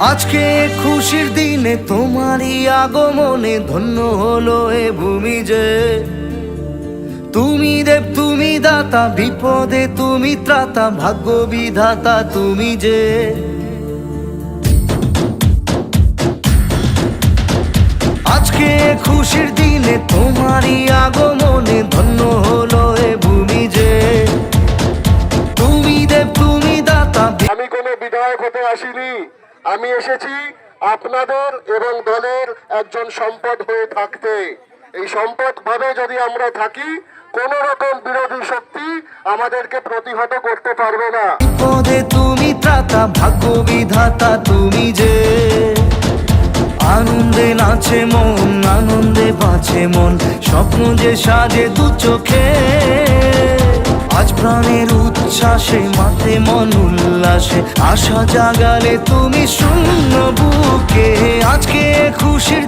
আজকে খুশির দিনে তোমারই আগমনে ধন্য হলো এ ভূমি যে। তুমি দেব তুমি দাতা, বিপদে তুমি ত্রাতা, ভাগ্য বিধাতা তুমি যে। আজকে খুশির দিনে তোমারই আগমনে ধন্য হলো এ ভূমি যে। তুমি দেব তুমি দাতা। আমি কোনো বিধায়ক হতে আসিনি, আমি এসেছি আপনাদের এবং দলের একজন সম্পদ হয়ে থাকতে। এই সম্পদ ভাবে যদি আমরা থাকি, কোন রকম বিরোধী শক্তি আমাদেরকে প্রতিহত করতে পারবে না। বিপদে তুমি ত্রাতা, ভাগ্য বিধাতা তুমি যে। আনন্দে নাচে মন, আনন্দে বাঁচে মন, স্বপ্ন যে সাজে দু চোখে। আজ প্রাণের উচ্ছ্বাসে মাতে মন উল্লাসে, আশা জাগালে তুমি শূন্য বুকে। আজকে খুশির